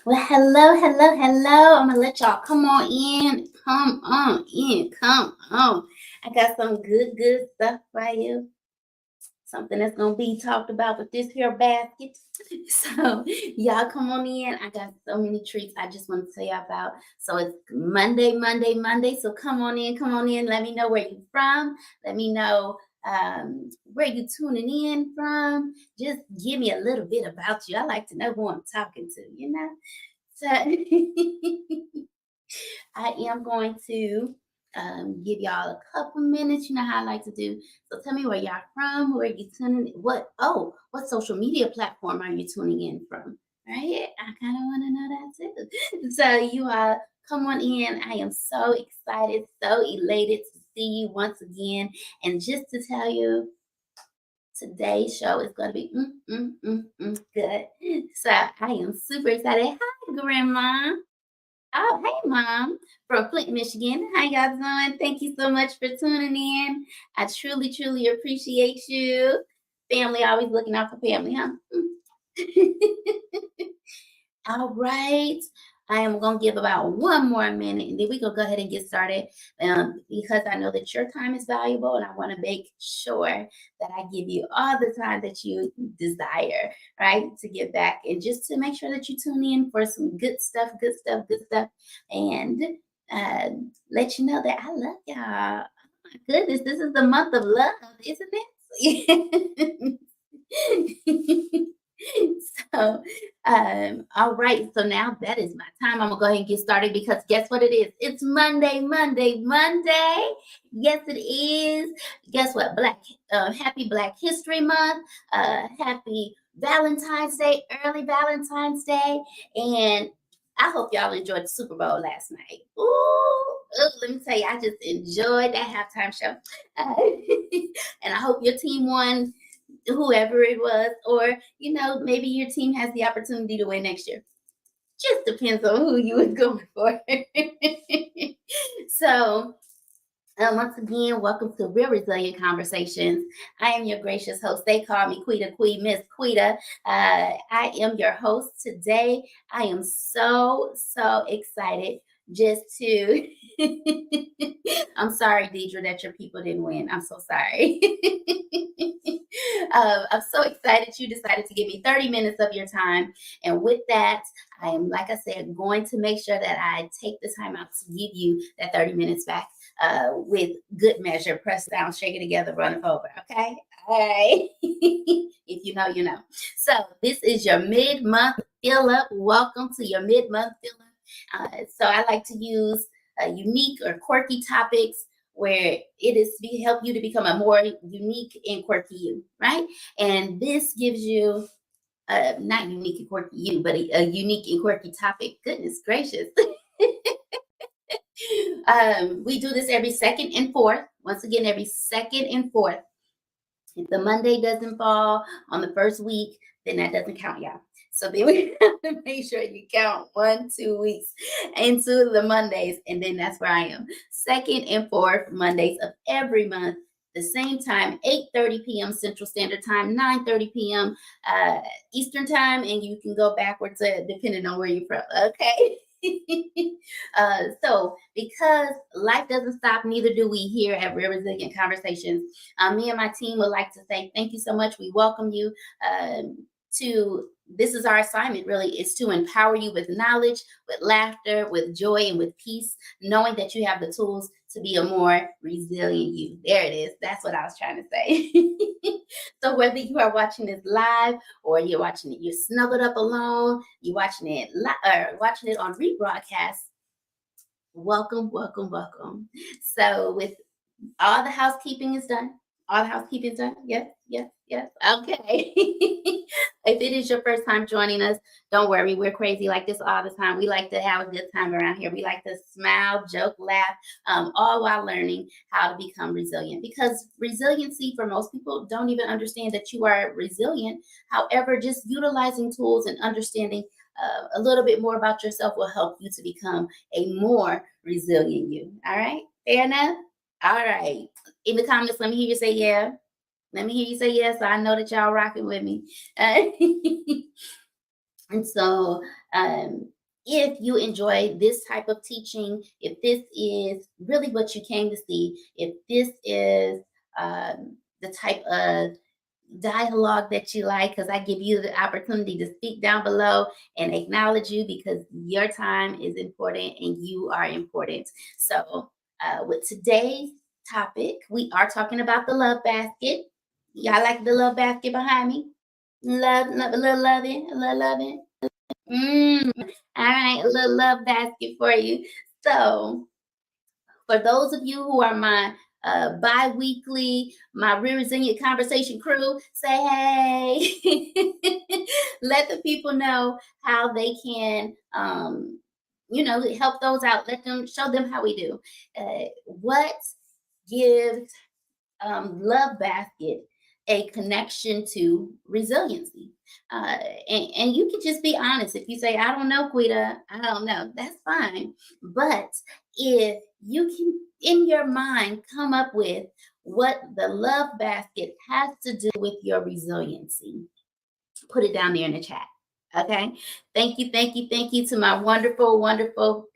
Well, hello, hello, hello. I'm gonna let y'all come on in. Come on in. Come on. I got some good stuff for you. Something that's gonna be talked about with this here basket. So y'all come on in. I got so many treats I just want to tell y'all about. So it's Monday. So come on in, come on in. Let me know where you're from. Let me know where you tuning in from. Just give me a little bit about you. I like to know who I'm talking to. So I am going to give y'all a couple minutes. You know how I like to do. So tell me where y'all from, where you tuning. What social media platform are you tuning in from? Right? I kind of want to know that too. So you all come on in. I am so excited, so elated to see you once again, and just to tell you. Today's show is going to be good. So I am super excited. Hi, Grandma. Oh, hey, Mom, from Flint, Michigan. How y'all doing? Thank you so much for tuning in. I truly appreciate you. Family always looking out for family, huh? All right. I am going to give about one more minute and then we're going to go ahead and get started because I know that your time is valuable and I want to make sure that I give you all the time that you desire, right? To get back and just to make sure that you tune in for some good stuff, and uh, let you know that I love y'all. Oh my goodness, this is the month of love, isn't it? So, all right. So now that is my time. I'm gonna go ahead and get started because guess what it is? It's Monday. Yes, it is. Guess what? Happy Black History Month. Happy Valentine's Day, early Valentine's Day, and I hope y'all enjoyed the Super Bowl last night. Let me tell you, I just enjoyed that halftime show, and I hope your team won whoever it was, or maybe your team has the opportunity to win next year. Just depends on who you was going for. So, once again, welcome to Real Resilient Conversations. I am your gracious host. They call me Miss Quita. I am your host today. I am so excited just to. I'm sorry, Deidre, that your people didn't win. I'm so sorry. I'm so excited you decided to give me 30 minutes of your time. And with that, I am, like I said, going to make sure that I take the time out to give you that 30 minutes back with good measure, press down, shake it together, run it over. Okay. All right. If you know, you know. So this is your mid-month fill up. Welcome to your mid-month fill up. So I like to use unique or quirky topics where it is to help you to become a more unique and quirky you, right? And this gives you not unique and quirky you, but a unique and quirky topic. Goodness gracious. We do this every second and fourth. Once again, every second and fourth. If the Monday doesn't fall on the first week, then that doesn't count, y'all. So then we have to make sure you count 1-2 weeks into the Mondays, and then that's where I am. Second and fourth Mondays of every month, the same time, 8:30 p.m. Central Standard Time, 9:30 p.m. Eastern Time, and you can go backwards depending on where you're from. Okay. So because life doesn't stop, neither do we here at Real Resilient Conversations. Me and my team would like to say thank you so much. We welcome you to this is our assignment, really, is to empower you with knowledge, with laughter, with joy, and with peace, knowing that you have the tools to be a more resilient you. There it is. That's what I was trying to say. So whether you are watching this live or you're watching it, you're snuggled up alone, you're watching it or watching it on rebroadcast, welcome. So with all the housekeeping is done. All the housekeeping is done. Yes. Okay. If it is your first time joining us, don't worry. We're crazy like this all the time. We like to have a good time around here. We like to smile, joke, laugh, all while learning how to become resilient. Because resiliency, for most people, don't even understand that you are resilient. However, just utilizing tools and understanding a little bit more about yourself will help you to become a more resilient you. All right? Fair enough? All right. In the comments, let me hear you say yeah. Let me hear you say yes. So I know that y'all rocking with me. And so, if you enjoy this type of teaching, if this is really what you came to see, if this is the type of dialogue that you like, because I give you the opportunity to speak down below and acknowledge you, because your time is important and you are important. So, with today's topic, we are talking about the love basket. Y'all like the love basket behind me? Love, love, a little loving, a little loving. Mm. All right, a little love basket for you. So, for those of you who are my bi-weekly, my Resilient Conversation crew, say hey. Let the people know how they can, help those out. Let them show them how we do. What gives love basket a connection to resiliency. Uh, and you can just be honest. If you say, I don't know, Quita, I don't know, that's fine. But if you can, in your mind, come up with what the love basket has to do with your resiliency, put it down there in the chat. Okay. Thank you, thank you, thank you to my wonderful, wonderful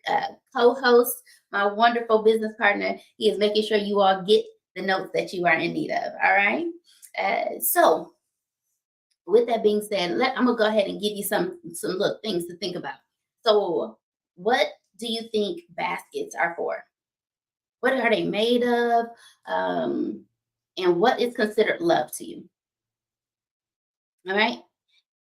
co-host, my wonderful business partner. He is making sure you all get the notes that you are in need of. All right. So, with that being said, I'm gonna go ahead and give you some look things to think about. So, what do you think baskets are for? What are they made of? And what is considered love to you? All right.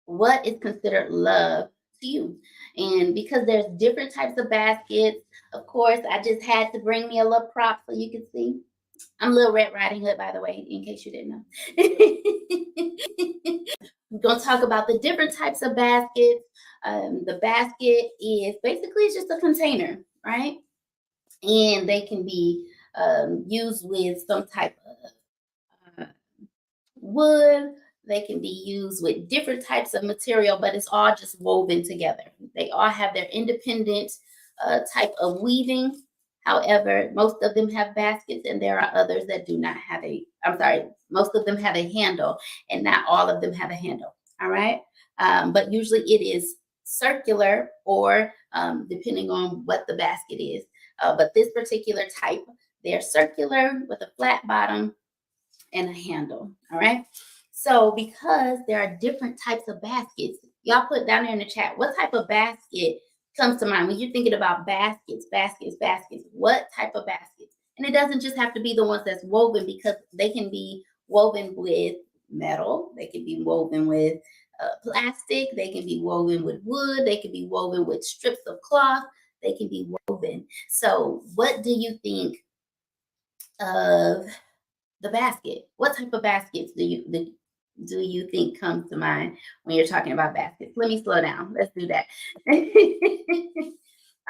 What is considered love to you? And because there's different types of baskets, of course, I just had to bring me a little prop so you can see. I'm Little Red Riding Hood, by the way, in case you didn't know. We're going to talk about the different types of baskets. The basket is basically it's just a container, right? And they can be used with some type of wood. They can be used with different types of material, but it's all just woven together. They all have their independent type of weaving. However, most of them have baskets, and there are others that do not have I'm sorry, most of them have a handle, and not all of them have a handle. All right. But usually it is circular or depending on what the basket is. But this particular type, they're circular with a flat bottom and a handle. All right. So because there are different types of baskets, y'all put down there in the chat what type of basket comes to mind when you're thinking about baskets, baskets, baskets. What type of baskets? And it doesn't just have to be the ones that's woven, because they can be woven with metal. They can be woven with plastic. They can be woven with wood. They can be woven with strips of cloth. They can be woven. So, what do you think of the basket? What type of baskets do you think comes to mind when you're talking about baskets? Let me slow down. Let's do that.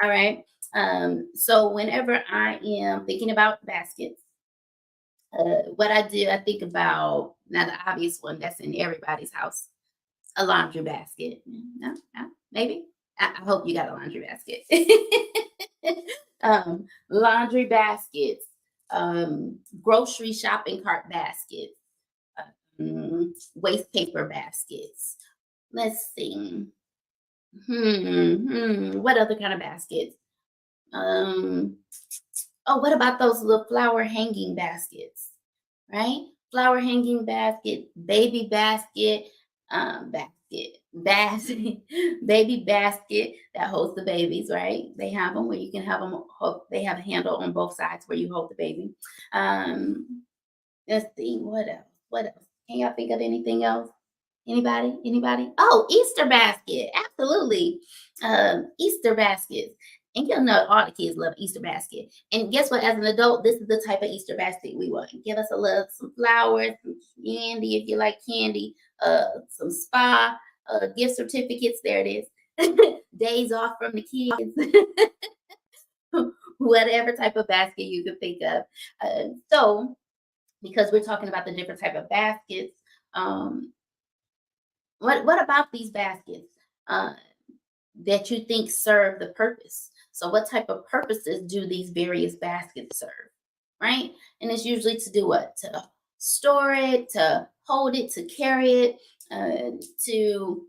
All right. So whenever I am thinking about baskets, what I do, I think about now the obvious one that's in everybody's house, a laundry basket. No, no, maybe. I hope you got a laundry basket. Laundry baskets, grocery shopping cart baskets, waste paper baskets. Let's see. What other kind of baskets? Um, oh, what about those little flower hanging baskets? Right? Flower hanging basket, baby basket, basket, baby basket that holds the babies, right? They have them where you can have them, they have a handle on both sides where you hold the baby. Let's see, what else? What else? Can y'all think of anything else? Anybody? Anybody? Oh, Easter basket. Absolutely. Easter baskets. And you'll know all the kids love Easter basket. And guess what? As an adult, this is the type of Easter basket we want. Give us some flowers, some candy if you like candy, some spa, gift certificates. There it is. Days off from the kids. Whatever type of basket you can think of. So, because we're talking about the different type of baskets, um, what about these baskets that you think serve the purpose? So what type of purposes do these various baskets serve, right? And it's usually to do what? To store it, to hold it, to carry it, to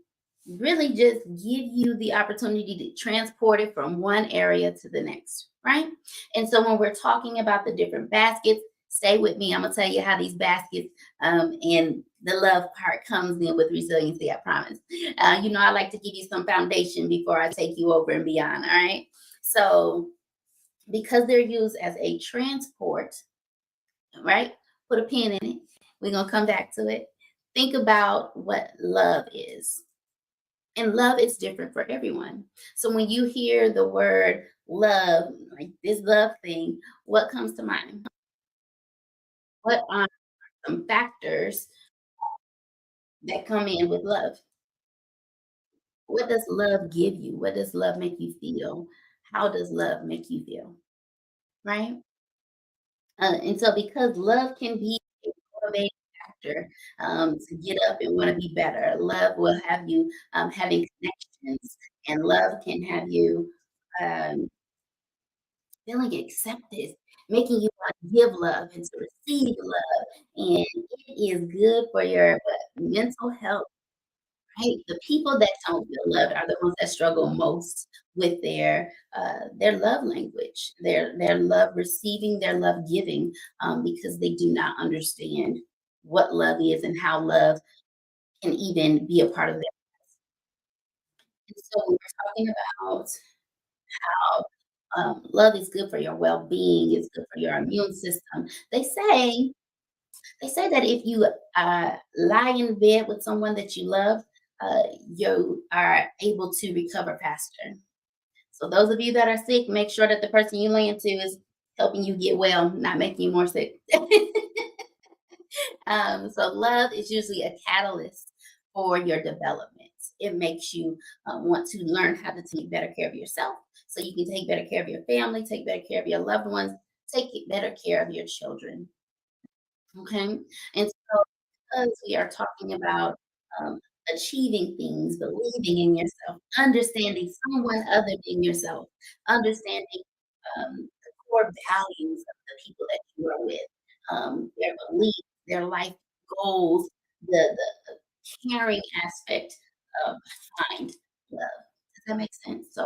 really just give you the opportunity to transport it from one area to the next, right? And so when we're talking about the different baskets, stay with me. I'm gonna tell you how these baskets and the love part comes in with resiliency. I promise. I like to give you some foundation before I take you over and beyond. All right. So because they're used as a transport, right? Put a pin in it. We're gonna come back to it. Think about what love is. And love is different for everyone. So when you hear the word love, like this love thing, what comes to mind? What are some factors that come in with love? What does love give you? What does love make you feel? How does love make you feel? Right? And so because love can be a motivating factor to get up and want to be better. Love will have you having connections, and love can have you um, feeling accepted, making you want to give love and to receive love. And it is good for your mental health, right? The people that don't feel loved are the ones that struggle most with their love language, their love receiving, their love giving, because they do not understand what love is and how love can even be a part of their. And so when we're talking about how love is good for your well-being, it's good for your immune system. They say that if you lie in bed with someone that you love, you are able to recover faster. So those of you that are sick, make sure that the person you lay into is helping you get well, not making you more sick. So love is usually a catalyst for your development. It makes you want to learn how to take better care of yourself so you can take better care of your family, take better care of your loved ones, take better care of your children. Okay. And so, because we are talking about um, achieving things, believing in yourself, understanding someone other than yourself, understanding the core values of the people that you are with, their beliefs, their life goals, the caring aspect behind love. Does that make sense? So,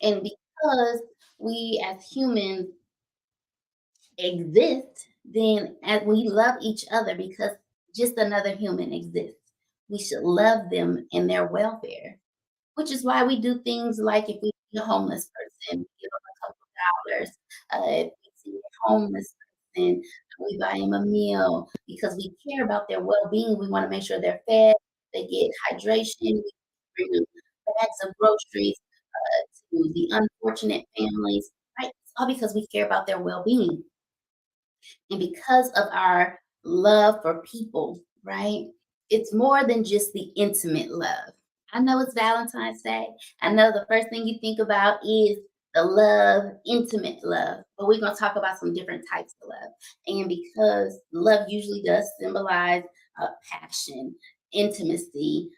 and because we as humans exist, then as we love each other because just another human exists. We should love them and their welfare, which is why we do things like if we see a homeless person, give them a couple dollars. If we see a homeless person, we buy them a meal because we care about their well-being. We want to make sure they're fed, they get hydration, we bring them bags of groceries to the unfortunate families, right? It's all because we care about their well-being. And because of our love for people, right? It's more than just the intimate love. I know it's Valentine's Day. I know the first thing you think about is the love, intimate love, but we're going to talk about some different types of love. And because love usually does symbolize passion, intimacy,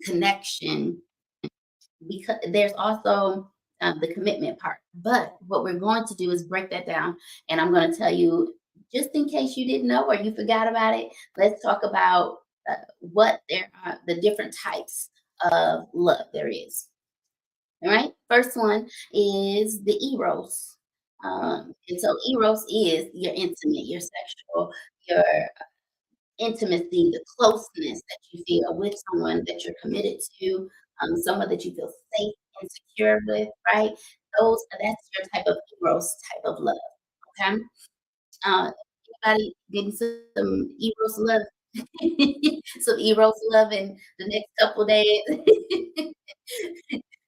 connection, because there's also the commitment part. But what we're going to do is break that down, and I'm going to tell you, just in case you didn't know or you forgot about it. Let's talk about what there are the different types of love there is. All right. First one is the eros. And so eros is your intimate, your sexual, your intimacy, the closeness that you feel with someone that you're committed to, someone that you feel safe and secure with, right? That's your type of eros type of love. Okay. Anybody getting some eros love? Some eros love in the next couple days.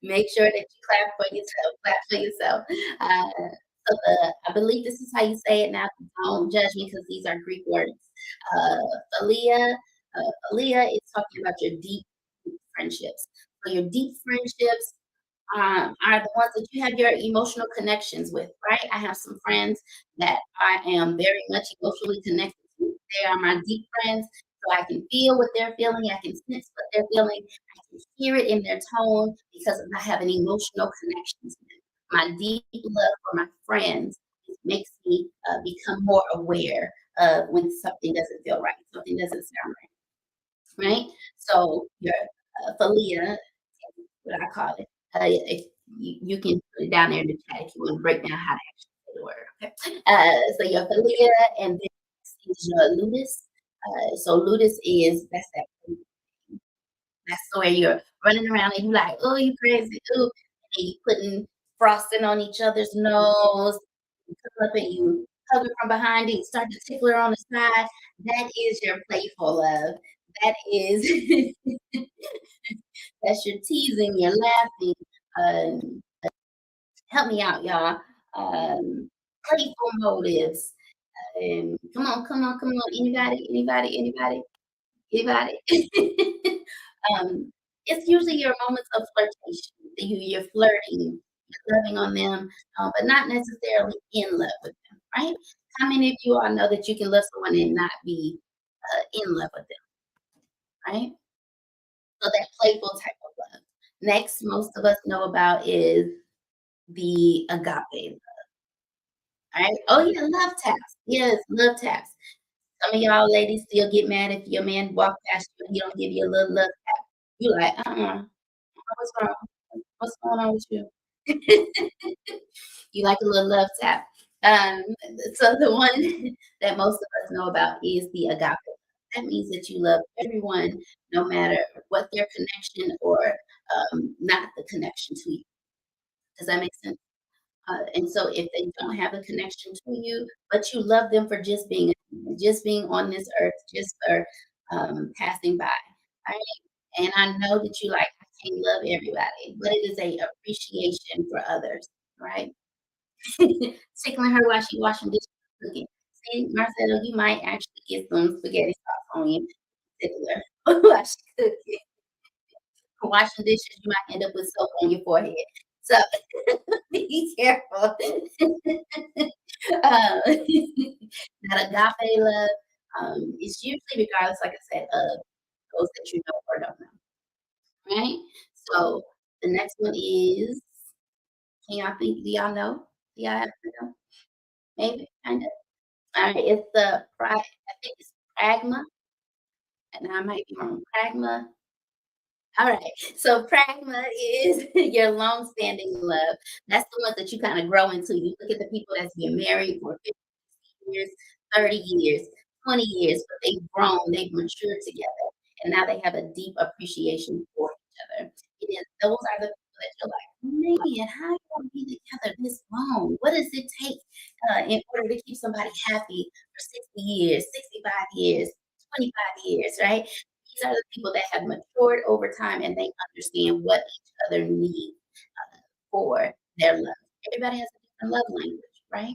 Make sure that you clap for yourself. Clap for yourself. I believe this is how you say it now. Don't judge me because these are Greek words. Uh, Philia, Philia is talking about your deep friendships. So your deep friendships are the ones that you have your emotional connections with, right? I have some friends that I am very much emotionally connected to. They are my deep friends, so I can feel what they're feeling. I can sense what they're feeling. I can hear it in their tone because I have an emotional connection to them. My deep love for my friends makes me become more aware of when something doesn't feel right, something doesn't sound right, right? So your Falia, what I call it. If you can put it down there in the chat if you want to break down how to actually say the word. Okay. So your Falia and then is your ludus. So ludus is that's where you're running around and you like, oh, you crazy, ooh, and you putting frosting on each other's nose. You come up and you hug her from behind and you start to tickle her on the side. That is your playful love. That is that's your teasing, your laughing. Um, Help me out, y'all. Playful motives. Come on, come on, come on. Anybody, anybody, anybody? Anybody? It's usually your moments of flirtation. You're flirting, you're loving on them, but not necessarily in love with them, right? How many of you all know that you can love someone and not be in love with them, right? So that playful type of love. Next, most of us know about is the agape. All right. Oh yeah, love taps. Yes, love taps. Some of y'all ladies still get mad if your man walk past you and he don't give you a little love tap. You like, what's wrong? What's going on with you? You like a little love tap. Um, so the one that most of us know about is the agape. That means that you love everyone, no matter what their connection or not the connection to you. Does that make sense? And so if they don't have a connection to you, but you love them for just being on this earth, just for passing by. Right? And I know that you like, I can't love everybody, but it is a appreciation for others, right? Tickling her while she washing dishes, cooking. See, Marcelo, you might actually get some spaghetti sauce on you. Tickle her while she cooking. Washing dishes, you might end up with soap on your forehead. So be careful. Uh, that agape love is usually regardless, like I said, of those that you know or don't know, right? So the next one is, can y'all think? Do y'all know? Do y'all have to know? Maybe, kind of. All right, it's the pride. I think it's pragma, and I might be wrong. Pragma. All right. So pragma is your long-standing love. That's the one that you kind of grow into. You look at the people that's been married for 50 years, 30 years, 20 years, but they've grown, they've matured together, and now they have a deep appreciation for each other. It is those are the people that you're like, man, how you gonna be together this long? What does it take in order to keep somebody happy for 60 years, 65 years, 25 years, right? These are the people that have matured over time and they understand what each other needs for their love. Everybody has a different love language, right?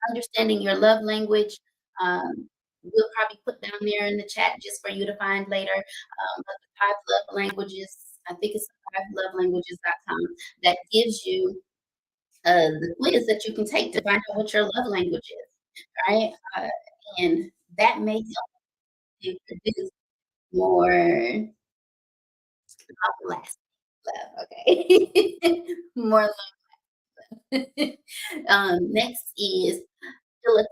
Understanding your love language. We'll probably put down there in the chat just for you to find later. But the five love languages, I think it's fivelovelanguages.com, that gives you the quiz that you can take to find out what your love language is, right? And that may help you produce more lasting love, okay? More love. Next is Philatia.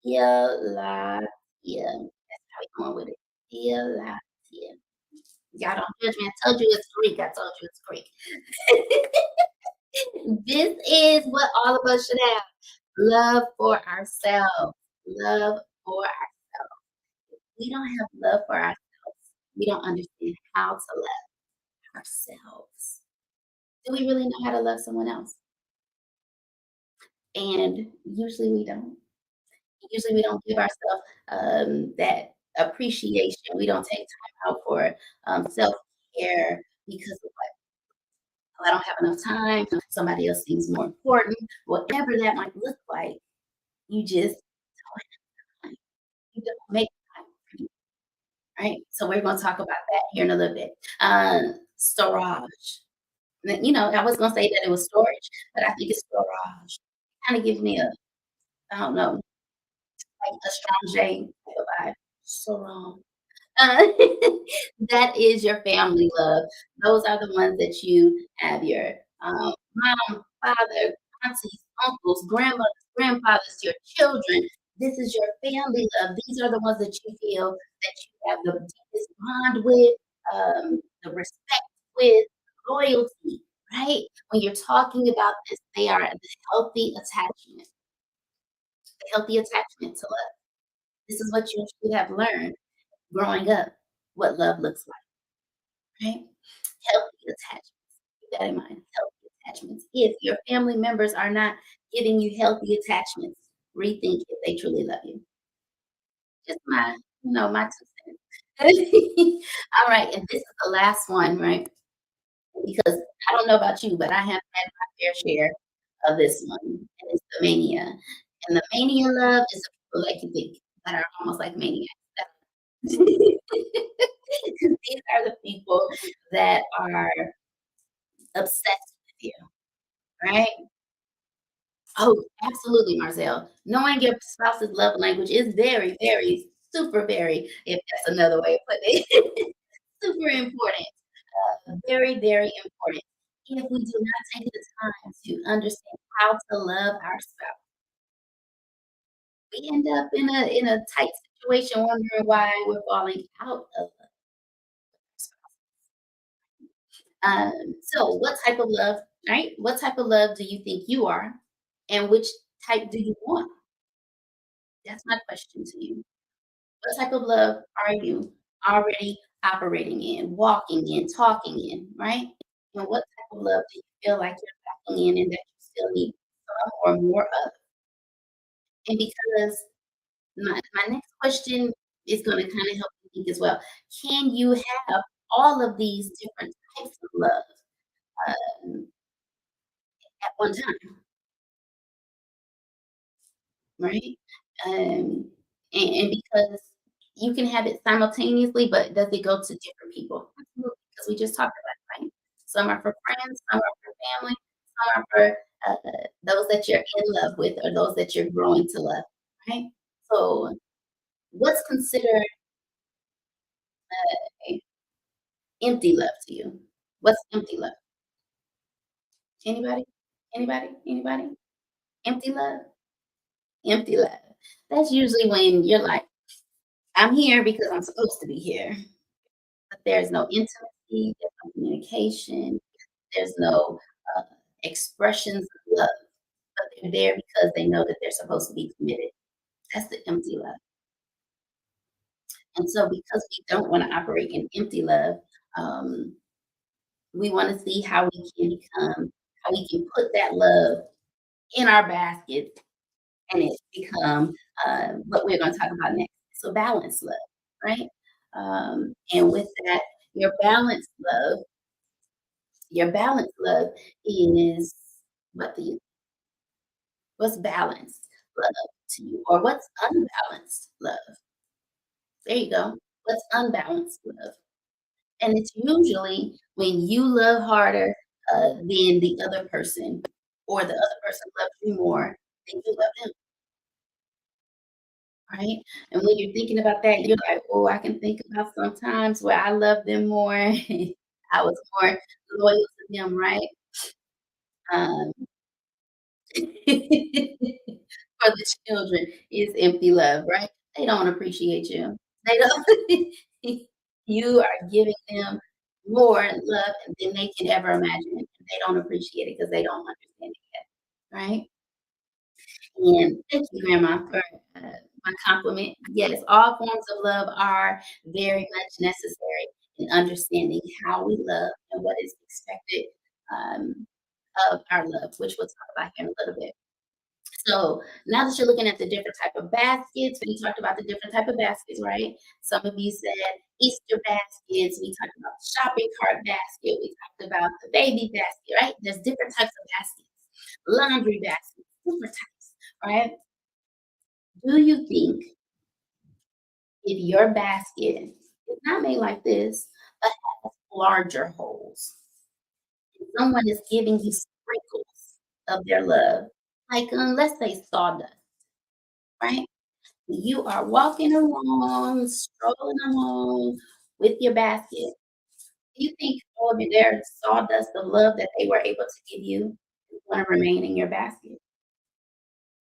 Philatia. That's how we going with it. Philatia. Y'all don't judge me. I told you it's Greek. I told you it's Greek. This is what all of us should have. Love for ourselves. Love for ourselves. We don't have love for ourselves. We don't understand how to love ourselves. Do we really know how to love someone else? And usually we don't. Usually we don't give ourselves that appreciation. We don't take time out for self care because of what? "Oh, I don't have enough time. Somebody else seems more important. Whatever that might look like, you just don't have time. You don't make time for you, right? So we're going to talk about that here in a little bit. Storage. You know, I was going to say that it was storage, but I think it's storage. Kind of gives me a, I don't know, like a strong J type of vibe. Storage. Uh, that is your family love. Those are the ones that you have your mom, father, aunties, uncles, grandmothers, grandfathers, your children. This is your family love. These are the ones that you feel that you have the deepest bond with. the respect with loyalty, right? When you're talking about this, they are the healthy attachment to love. This is what you should have learned growing up, what love looks like, right? Healthy attachments. Keep that in mind. Healthy attachments. If your family members are not giving you healthy attachments, rethink if they truly love you. Just my 2 cents. All right, and this is the last one, right? Because I don't know about you, but I have had my fair share of this one, and it's the mania. And the mania love is the people like you think that are almost like maniacs. These are the people that are obsessed with you, right? Oh, absolutely, Marcel. Knowing your spouse's love language is very, very, super very, if that's another way of putting it, super important. Very, very important. If we do not take the time to understand how to love our spouse, we end up in a tight situation wondering why we're falling out of a spouse. So what type of love, right? What type of love do you think you are? And which type do you want? That's my question to you. What type of love are you already operating in, walking in, talking in, right? And what type of love do you feel like you're lacking in and that you still need some or more of? And because my next question is going to kind of help you think as well. Can you have all of these different types of love um, at one time, right? Um, and because you can have it simultaneously, but does it go to different people? Absolutely, because we just talked about it, right? Some are for friends, some are for family, some are for those that you're in love with or those that you're growing to love, right? So, what's considered a empty love to you? What's empty love? Anybody? Anybody? Anybody? Empty love? Empty love. That's usually when you're like, I'm here because I'm supposed to be here. But there's no intimacy, there's no communication, there's no, uh, expressions of love, but they're there because they know that they're supposed to be committed. That's the empty love. And so because we don't wanna operate in empty love, um, we wanna see how we can put that love in our basket and it become, what we're gonna talk about next. So balanced love, right? And with that, your balanced love Your balanced love is what do you what's balanced love to you? Or what's unbalanced love? There you go. What's unbalanced love? And it's usually when you love harder, than the other person, or the other person loves you more than you love them, right? And when you're thinking about that, you're like, "Oh, I can think about some times where I loved them more. I was more loyal to them," right? Um For the children is empty love, right? They don't appreciate you. They don't you are giving them more love than they can ever imagine, and they don't appreciate it because they don't understand it yet, right? And thank you, Grandma, for, my compliment. Yes, all forms of love are very much necessary in understanding how we love and what is expected, um, of our love, which we'll talk about here in a little bit. So now that you're looking at the different type of baskets, we talked about the different type of baskets, right? Some of you said Easter baskets. We talked about the shopping cart basket. We talked about the baby basket, right? There's different types of baskets, laundry baskets, different types, right? Do you think if your basket is not made like this, but has larger holes, and someone is giving you sprinkles of their love, like let's say sawdust, right? You are walking along, strolling along with your basket. Do you think all of their sawdust of love that they were able to give you is gonna remain in your basket?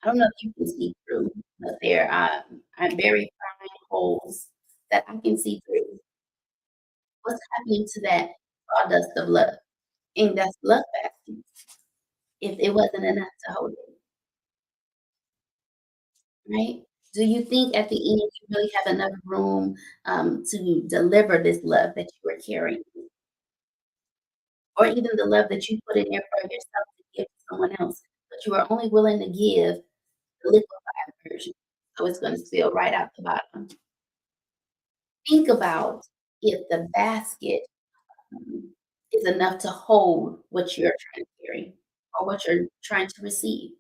I don't know if you can see through, but there are very fine holes that I can see through. what's happening to that sawdust of love in that love basket if it wasn't enough to hold it, right? Do you think at the end you really have enough room to deliver this love that you are carrying, or even the love that you put in there for yourself to give to someone else, but you are only willing to give the liquefied version, so it's going to spill right out the bottom. Think about if the basket um, is enough to hold what you're trying to carry or what you're trying to receive.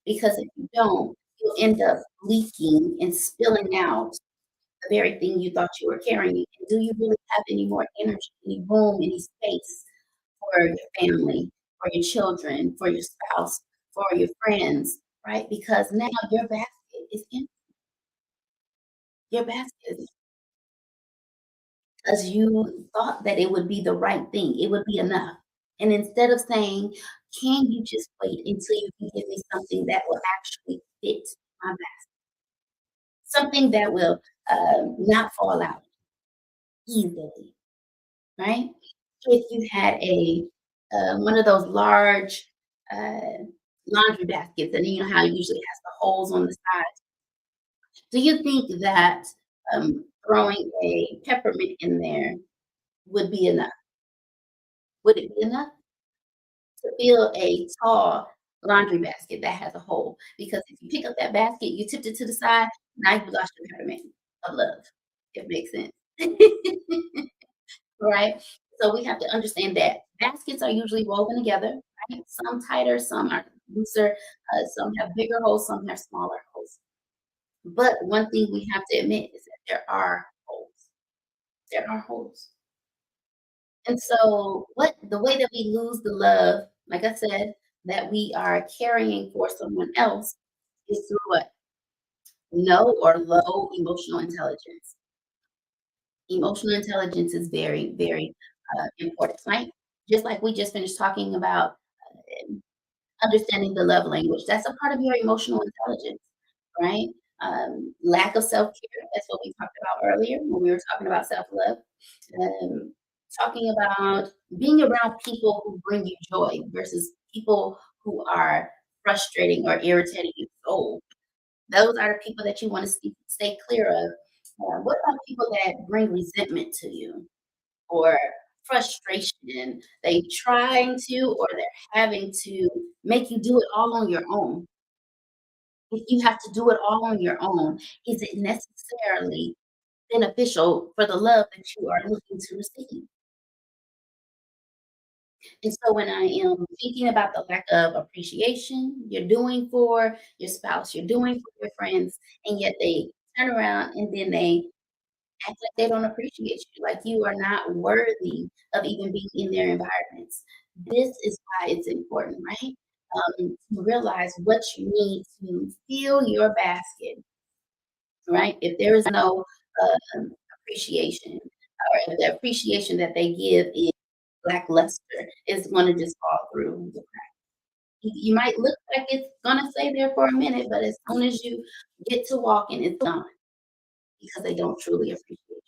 Because if you don't, you'll end up leaking and spilling out the very thing you thought you were carrying. And do you really have any more energy, any room, any space for your family, for your children, for your spouse, for your friends, right? Because now your basket is empty. Your basket is, because you thought that it would be the right thing, it would be enough. And instead of saying, "Can you just wait until you can give me something that will actually fit my basket? Something that will not fall out easily," right? If you had a one of those large uh, laundry baskets, and you know how it usually has the holes on the side. Do you think that throwing a peppermint in there would be enough? Would it be enough to fill a tall laundry basket that has a hole? Because if you pick up that basket, you tipped it to the side, now you lost your peppermint of love. If it makes sense. Right? So we have to understand that baskets are usually woven together, right? Some tighter, some are looser, some have bigger holes, some have smaller holes. But one thing we have to admit is that there are holes. There are holes. And so what the way that we lose the love, like I said, that we are carrying for someone else is through what? No or low emotional intelligence. Emotional intelligence is very, very important, right? Just like we just finished talking about understanding the love language. That's a part of your emotional intelligence, right? Lack of self care. That's what we talked about earlier when we were talking about self love. Um, Talking about being around people who bring you joy versus people who are frustrating or irritating your soul. Those are the people that you want to stay clear of. What about people that bring resentment to you or frustration? They trying to or they're having to make you do it all on your own. If you have to do it all on your own, is it necessarily beneficial for the love that you are looking to receive? And so when I am thinking about the lack of appreciation you're doing for your spouse, you're doing for your friends, and yet they turn around and then they act like they don't appreciate you, like you are not worthy of even being in their environments. This is why it's important, right? To realize what you need to fill your basket, right? If there is no appreciation, or if the appreciation that they give is lackluster, it's going to just fall through the cracks. You might look like it's going to stay there for a minute, but as soon as you get to walking, it's gone because they don't truly appreciate you.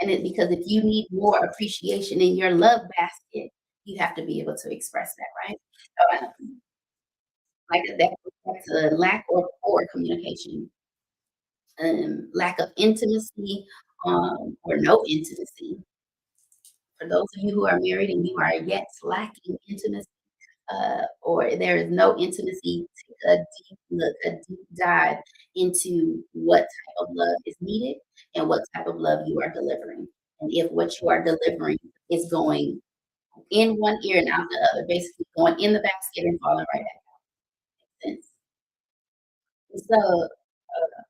And it's because if you need more appreciation in your love basket, you have to be able to express that, right? So, like that's a lack or poor communication, lack of intimacy, or no intimacy. For those of you who are married and you are yet lacking intimacy, or there is no intimacy, take a deep look, a deep dive into what type of love is needed and what type of love you are delivering. And if what you are delivering is going in one ear and out the other, basically going in the basket and falling right back out. So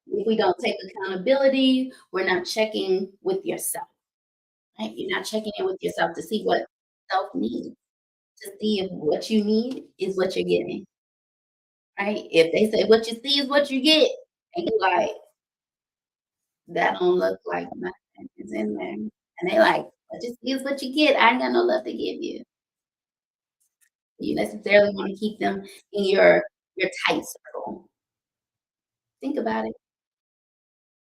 if we don't take accountability, we're not checking with yourself, right? You're not checking in with yourself to see what self needs, to see if what you need is what you're getting, right? If they say what you see is what you get, and you like, that don't look like nothing is in there. And they like, what you see is what you get. I ain't got no love to give you. You necessarily want to keep them in your tight circle. Think about it.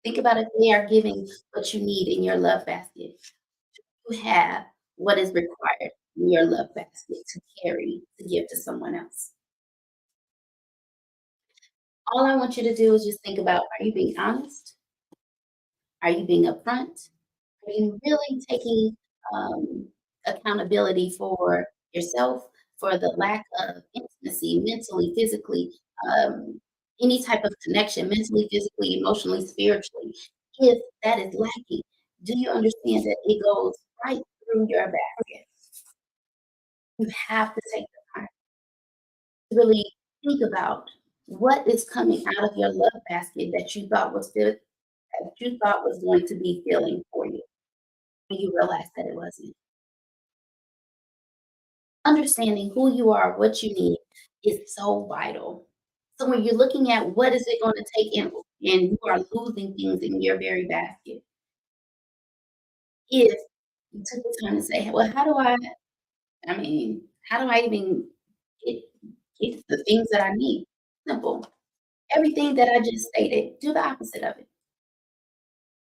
Think about if they are giving what you need in your love basket. You have what is required in your love basket to carry, to give to someone else. All I want you to do is just think about, are you being honest? Are you being upfront? Are you really taking accountability for yourself, for the lack of intimacy, mentally, physically, um, any type of connection, mentally, physically, emotionally, spiritually? If that is lacking, do you understand that it goes right through your basket? You have to take the time to really think about what is coming out of your love basket that you thought was that you thought was going to be filling for you, and you realize that it wasn't. Understanding who you are, what you need is so vital. So when you're looking at what is it gonna take and you are losing things in your very basket, if you took the time to say, "Well, I mean, how do I even get get the things that I need?" Simple. Everything that I just stated, do the opposite of it.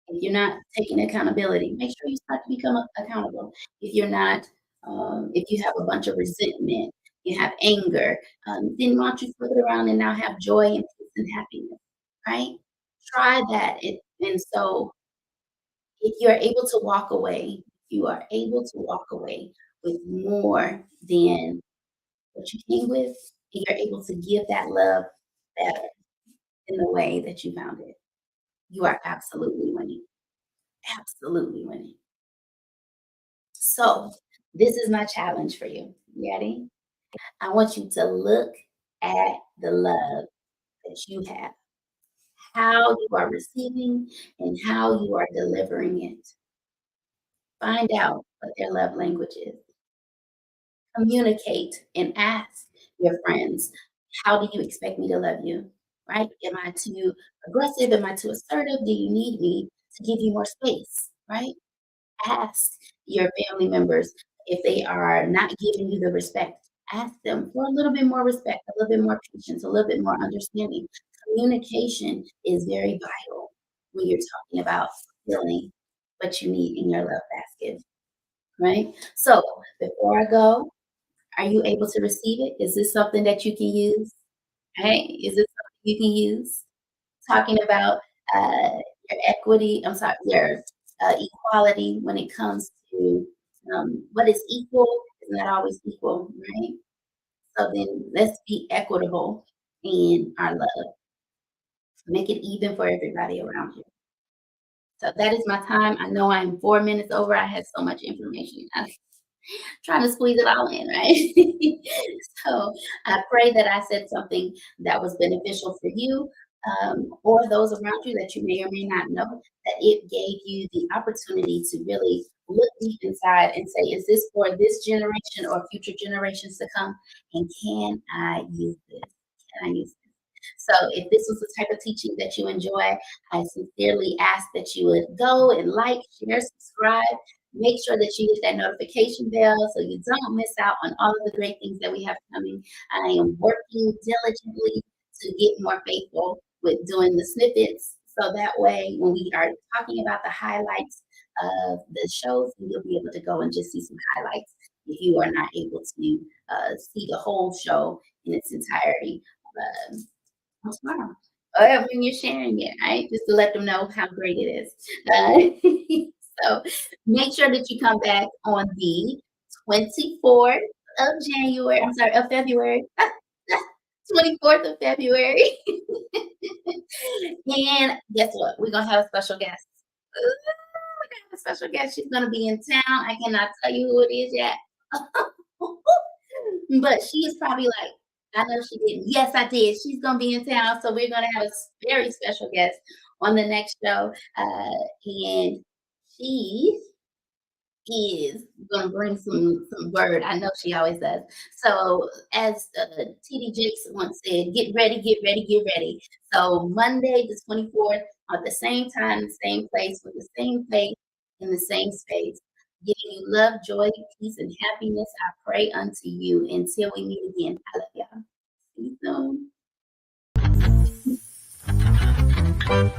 If you're not taking accountability, make sure you start to become accountable. If you're not, if you have a bunch of resentment, you have anger, then why don't you flip it around and now have joy and peace and happiness, right? Try that. And so if you're able to walk away, you are able to walk away with more than what you came with, and you're able to give that love better in the way that you found it. You are absolutely winning. Absolutely winning. So, this is my challenge for you. You ready? I want you to look at the love that you have, how you are receiving and how you are delivering it. Find out what their love language is. Communicate and ask your friends, how do you expect me to love you? Right? Am I too aggressive? Am I too assertive? Do you need me to give you more space? Right? Ask your family members if they are not giving you the respect. Ask them for a little bit more respect, a little bit more patience, a little bit more understanding. Communication is very vital when you're talking about fulfilling what you need in your love basket, right? So before I go, are you able to receive it? Is this something that you can use? Hey, is this something you can use? Talking about uh, your equity, I'm sorry, your equality when it comes to what is equal is not always equal, right? So then let's be equitable in our love. Make it even for everybody around you. So that is my time. I know I'm 4 minutes over. I had so much information. I'm trying to squeeze it all in, right? So I pray that I said something that was beneficial for you, or those around you that you may or may not know, that it gave you the opportunity to really look deep inside and say, is this for this generation or future generations to come? And can I use this? Can I use this? So if this was the type of teaching that you enjoy, I sincerely ask that you would go and like, share, subscribe. Make sure that you hit that notification bell so you don't miss out on all of the great things that we have coming. I am working diligently to get more faithful with doing the snippets. So that way, when we are talking about the highlights of the shows, you'll be able to go and just see some highlights if you are not able to see the whole show in its entirety. Um, tomorrow. Or when you're sharing it, right? Just to let them know how great it is. So make sure that you come back on the 24th of January. I'm sorry, of February. 24th of February. And guess what? We're gonna have a special guest. Ooh, we're gonna have a special guest. She's gonna be in town. I cannot tell you who it is yet. But she is probably like, I know she didn't. Yes, I did. She's gonna be in town, so we're gonna have a very special guest on the next show, and she is gonna bring some word. I know she always does. So, as TD Jakes once said, "Get ready, get ready, get ready." So Monday, the 24th, at the same time, the same place, with the same face in the same space, giving you love, joy, peace, and happiness. I pray unto you until we meet again. I love y'all. See you soon.